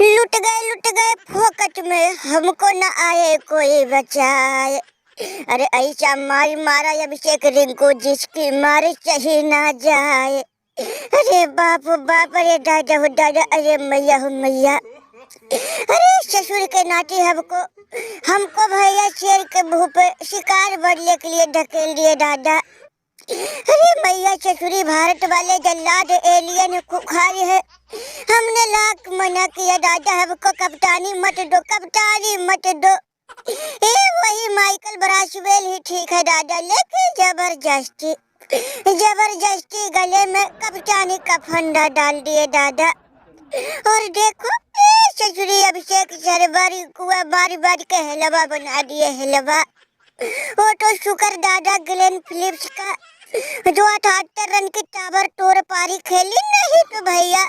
लुट गए फोकट में, हमको न आए कोई बचाए। अरे ऐसा मारी मारा अभिषेक रिंकू जिसकी मारे चही ना जाए। अरे बाप बाप, अरे दादा हो दादा, अरे मैया हो मैया। अरे ससुर के नाते हमको हमको भैया शेर के मुंह पे शिकार बनने के लिए ढकेल दिए दादा। अरे मैया ससुरी भारत वाले जल्लाद एलियन खुखार है। हमने लाख मना किया दादा, हमको कप्तानी मत दो, कप्तानी मत दो। वही माइकल ब्रासवेल ही ठीक है दादा, लेकिन जबरदस्ती जबरदस्ती गले में कप्तानी का फंडा डाल दिए दादा। और देखो ससुरी अभिषेक सरबारी कुआ बारी बारी के हलवा बना दिए हलवा। वो तो शुक्र दादा ग्लेन फिलिप्स का जो 78 रन की ताबड़तोड़ पारी खेली, नहीं तो भैया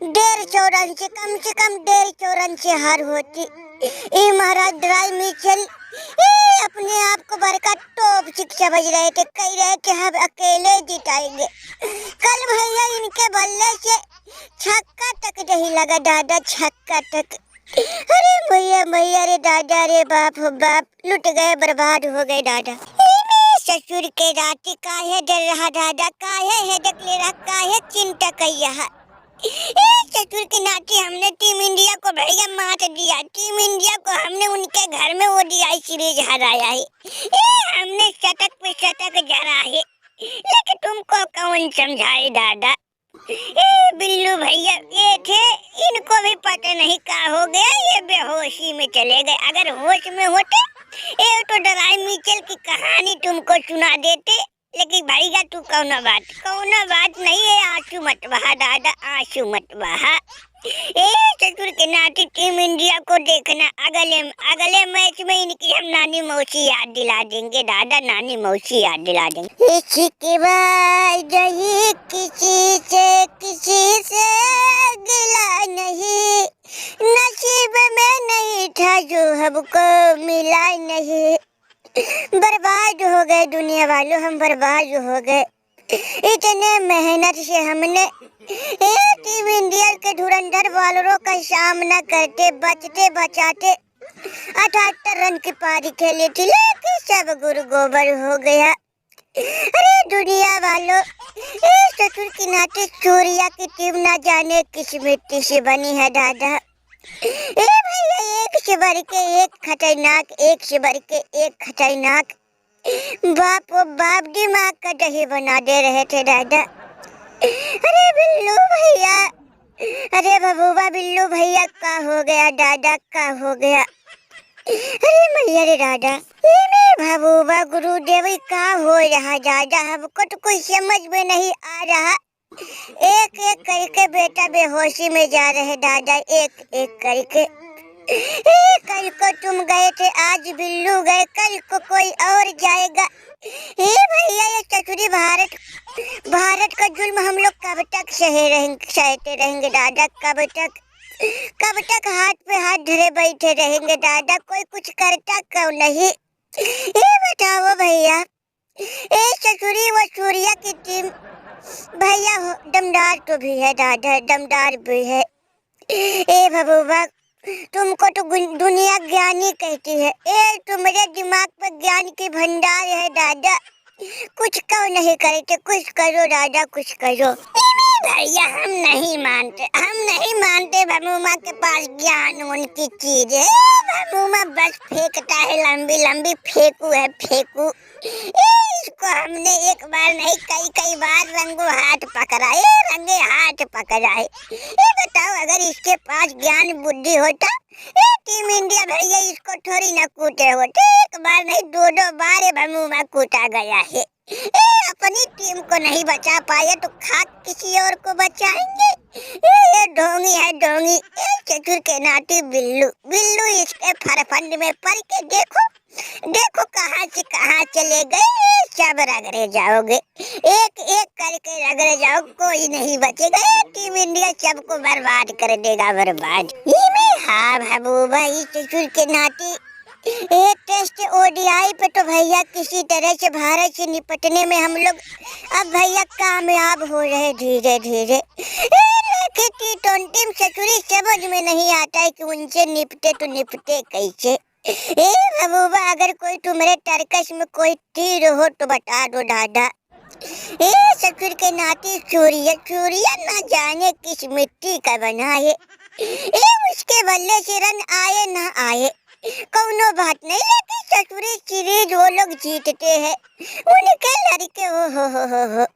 150 रन से कम 150 रन से हार होती। महाराज ड्राई मिचेल अपने आप को बड़का टॉप 6 समझ रहे थे, कह रहे थे हम अकेले जिताएंगे। कल भैया इनके बल्ले से छक्का तक नहीं लगा दादा, छक्का तक। अरे भैया भैया, रे दादा, रे बाप हो बाप, लुट गए बर्बाद हो गए दादा। ससुर के राती काहे डर रहा दादा, काहे हेडक ले रहा, काहे चिंता कर रहा। ससुर के नाते हमने टीम इंडिया को भैया मात दिया, टीम इंडिया को हमने उनके घर में ओडीआई सीरीज हराया है। हमने शतक पे शतक जड़ा है, लेकिन तुमको कौन समझाए दादा। बिल्लू भैया ये थे, इनको भी पता नहीं क्या हो गया, ये बेहोशी में चले गए। अगर होश में होते तो ड्राई मिचेल की कहानी तुमको सुना देते। लेकिन भैया तू कौन बात नहीं है, आंसू मत बहा दादा, आंसू मत बहा। ससुर के नाते टीम इंडिया को देखना, अगले मैच में इनकी हम नानी मौसी याद दिला देंगे दादा, नानी मौसी याद दिला देंगे। इसके बाद किसी से गिला नहीं, नसीब में नहीं था जो हमको मिला नहीं। बर्बाद हो गए दुनिया वालों, हम बर्बाद हो गए। इतने मेहनत से हमने टीम इंडिया के धुरंधर बॉलरों का सामना करते बचते बचाते 78 रन की पारी खेली थी, लेकिन सब गुरु गोबर हो गया। अरे दुनिया वालों, ससुर की नाते सूर्या की टीम ना जाने किस मिट्टी से बनी है दादा। भैया एक से बढ़ के एक खतरनाक, एक से बढ़ के एक खतरनाक। बाप ओ बाप दिमाग का दही बना दे रहे थे दादा। अरे बिल्लू भैया, अरे बबूबा बिल्लू भैया, का हो गया दादा, का हो गया। अरे मैया रे दादा, बबूबा गुरुदेव का हो रहा दादा, हमको तो कोई समझ में नहीं आ रहा। एक एक करके बेटा बेहोशी में जा रहे दादा, एक एक करके। कल को तुम गए थे, आज बिल्लू गए, कल को कोई और जाएगा। भैया ये ससुरी भारत का जुल्म हम लोग कब तक सहते रहेंगे दादा, कब तक हाथ पे हाथ धरे बैठे रहेंगे दादा, कोई कुछ करता क्यों नहीं। बताओ भैया, ससुरी व सूर्या की टीम भैया दमदार तो भी है दादा, दमदार भी है। बबूबा तुमको तो दुनिया ज्ञानी कहती है, तुम्हारे दिमाग पर ज्ञान की भंडार है दादा। कुछ क्यों नहीं करते, कुछ करो दादा, कुछ करो। भैया हम नहीं मानते भमूमा के पास ज्ञान उनकी चीज है। भमूमा बस फेंकता है, लंबी लंबी फेंकू है, फेंकू। इसको हमने एक बार नहीं कई बार रंगे हाथ पकड़ाए। बताओ अगर इसके पास ज्ञान बुद्धि होता, टीम इंडिया भैया इसको थोड़ी ना कूटे होते। एक बार नहीं 2 बार भमूमा कूटा गया है। अपनी टीम को नहीं बचा पाए तो खाक किसी और को बचाएंगे। ये ढोंगी है ढोंगी। ससुर के नाते बिल्लू इसके फरफंड में पड़ के देखो कहाँ से कहाँ चले गए। सब रगड़े जाओगे, एक एक करके रगड़े जाओ, कोई नहीं बचेगा। टीम इंडिया सबको बर्बाद कर देगा, बर्बाद। हाँ महबूबा, इस ससुर के नाते एक टेस्ट ओडीआई पे तो भैया किसी तरह से भारत से निपटने में हम लोग अब भैया कामयाब हो रहे धीरे धीरे। लेकिन T20 में ससुरी समझ में नहीं आता है कि उनसे निपटे तो निपटे कैसे। महबूबा, अगर कोई तुम्हारे टरकस में कोई तीर हो तो बता दो दादा। ससुर के नाती चूरिया चूरिया ना जाने किस मिट्टी का बना है। उसके बल्ले से रन आए ना आए कौनो बात नहीं, लेकिन ससुरी सीरीज वो लोग जीतते हैं। उनके लड़के हो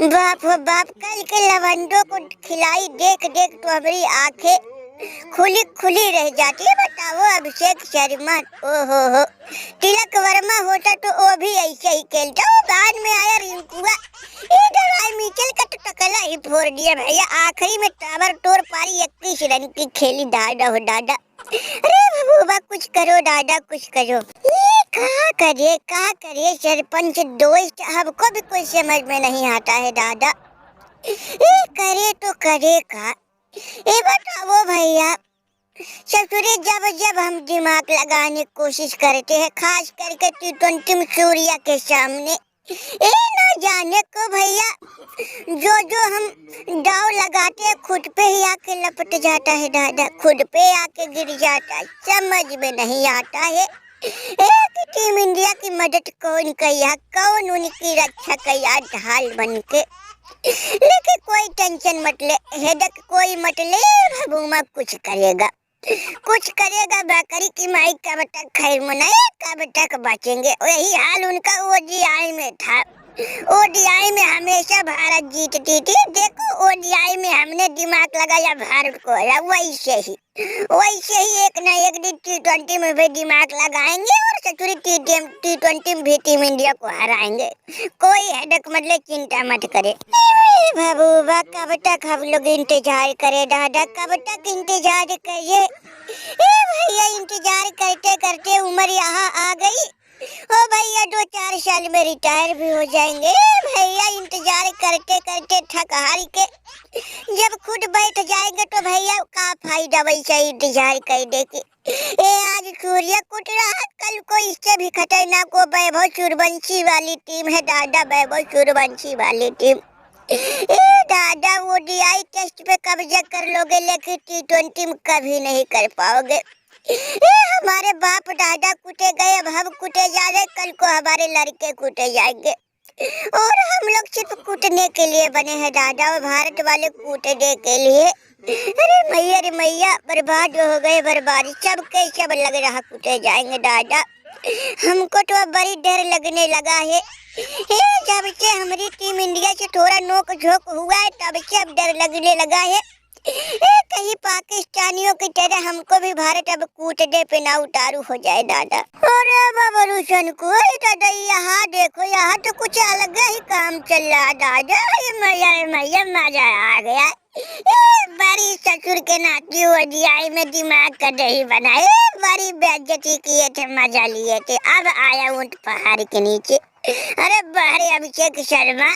बाप हो बाप, कल के लवंडों को खिलाई देख देख तो हमारी आंखें खुली खुली रह जाती है। बताओ अभिषेक शर्मा, हो तिलक वर्मा होता तो वो भी ऐसे ही खेलता। वो बाद में आया रिंकुआ, इधर आई मिचेल का तो टकला ही फोड़ दिया भैया। आखिरी में टावर तोड़ पारी 21 रन की खेली। दादा हो दादा, अरे महबूबा कुछ करो दादा, कुछ करो। क्या करे सरपंच दोस्त, हमको भी कोई समझ में नहीं आता है दादा। करे तो करे का। बताओ भैया, ससुरे जब जब हम दिमाग लगाने की कोशिश करते हैं, खास करके T20 में सूर्या के सामने, ना जाने को भैया जो हम दाव लगाते हैं खुद पे ही आके लपट जाता है दादा, खुद पे आके गिर जाता है। समझ में नहीं आता है कि टीम इंडिया की मदद कौन किया, कौन उनकी रक्षा किया ढाल बन के। लेकिन कोई टेंशन मत ले, हेडक कोई मत ले, महबूबा कुछ करेगा बकरी की माई कब तक खैर मनाए, कब तक बचेंगे। वही हाल उनका ओडीआई में था। ओडीआई में हमेशा भारत जीतती थी। देखो ओडीआई में हमने दिमाग लगाया, भारत को हरा। वैसे ही एक न एक दिन T20 में भी दिमाग लगाएंगे और सचुरी T20 में भी टीम इंडिया को हराएंगे। कोई हेडक मतलब चिंता मत करे। महबूबा कब तक हम लोग इंतजार करे दादा, कब तक इंतजार करे। भैया इंतजार करते करते उम्र यहाँ आ गई। ओ भैया 2-4 साल में रिटायर भी हो जाएंगे। भैया इंतजार करते करते थक हार के जब खुद बैठ जाएंगे तो भैया का फायदा वैसा इंतजार कर दे के। आज सूर्य कुट रहा, कल को इससे भी खतरनाक वो वैभव सूर्यवंशी वाली टीम है दादा, वैभव सूर्यवंशी वाली टीम। दादा ओडीआई टेस्ट पे कब्जा कर लोगे, लेकिन T20 में कभी नहीं कर पाओगे। हमारे बाप दादा कूटे गए, अब हम कूटे जा रहे, कल को हमारे लड़के कूटे जाएंगे। और हम लोग सिर्फ कूटने के लिए बने हैं दादा, और भारत वाले कूटने के लिए। अरे मैया बर्बाद हो गए, बर्बादी सब के सब लग रहा कूटे जाएंगे दादा। हमको तो अब बड़ी डर लगने लगा है। जब से हमारी टीम इंडिया से थोड़ा नोक झोंक हुआ है, तब से अब डर लगने लगा है। कहीं पाकिस्तानियों की तरह हमको भी भारत अब कूटने पे ना उतारू हो जाए दादा। अरे बाबा रोशन को दादा, यहाँ देखो, यहाँ तो कुछ अलग ही काम चल रहा दादा। मैया मजा आ गया। बड़ी ससुर के नाती ओडीआई में दिमाग का दही बनाए, बड़ी बेइज्जती किए थे, मजा लिए थे। अब आया ऊंट पहाड़ के नीचे। अरे बाहर अभिषेक शर्मा,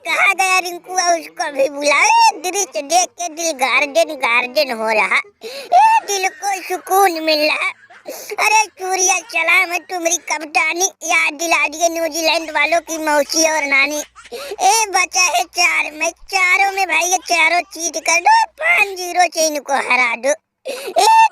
कहाँ गया रिंकू, उसको भी बुलाओ। दृश्य देख के दिल गार्डन हो रहा, दिल को सुकून मिल रहा। अरे सूर्या चला मैं तुम्हारी कप्तानी याद दिला दिए न्यूजीलैंड वालों की मौसी और नानी। बचा है 4 मैच, चारों में भाई ये चारों जीत कर दो, 5-0 से इनको हरा दो।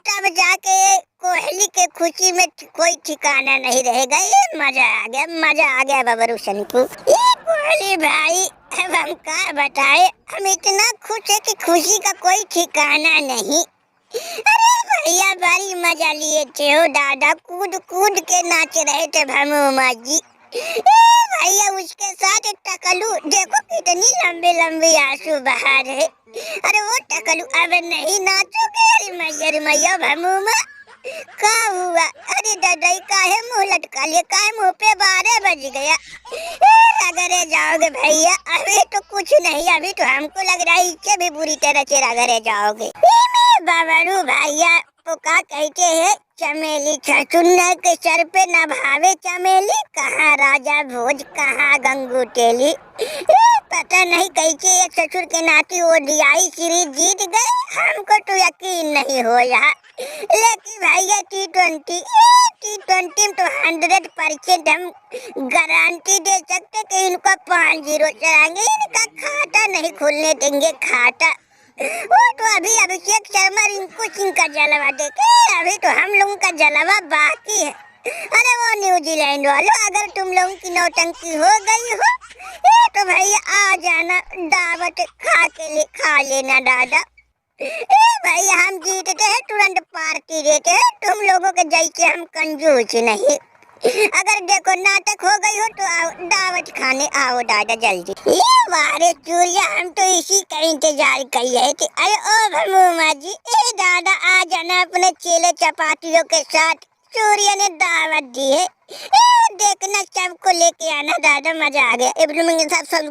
तब जाके कोहली के खुशी में कोई ठिकाना नहीं रहेगा। मजा आ गया बाबा रोशन को। कोहली भाई, अब हम क्या बताए, हम इतना खुश है कि खुशी का कोई ठिकाना नहीं। अरे भैया बड़ी मजा लिए थे हो दादा, कूद कूद के नाच रहे थे भानुमा जी। भैया उसके साथ टकलू देखो कितनी लंबी आंसू बहा रहे। अरे वो टकलू अब नहीं नाचोगे। अरे मैया भानुमा क्या हुआ? अरे दादा काहे मुँह लटका लिए, काहे मुँह पे 12 बज गया। रगड़े जाओगे भैया? अभी तो कुछ नहीं, अभी तो हमको लग रहा है इससे भी बुरी तरह से रगड़े जाओगे। बाबरू भैया तो क्या कहते हैं, चमेली छछुन्ना के सर पे न भावे चमेली, कहाँ राजा भोज कहाँ गंगू तेली। पता नहीं कैसे एक ससुर के नाती ओडीआई सीरीज जीत गए, हमको तो यकीन नहीं हो रहा। लेकिन भैया T20 तो 100% हम गारंटी दे सकते कि इनको 5-0 चलाएंगे। इनका खाता नहीं खुलने देंगे, खाता। वो तो अभी अभिषेक शर्मा रिंकू सिंह का जलवा देखे, अभी तो हम लोगों का जलवा बाकी है। अरे वो न्यूजीलैंड वालों, अगर तुम लोगों की नौटंकी हो गई हो ये तो भैया आ जाना, दावत खा लेना दादा। भैया हम जीतते हैं तुरंत पार्टी देते हैं, तुम लोगों के जैसे हम कंजूस नहीं। अगर देखो नाटक हो गई हो तो आओ दावत खाने आओ दादा जल्दी। ये वारे चूरिया, हम तो इसी का इंतजार कर रहे थे। अरे ओ भमूमा जी, ए दादा आ जाना अपने चेले चपातियों के साथ, सूर्य ने दावत दी है। देखना सबको लेके आना दादा, मजा आ गया। इब्राहिम के साथ सब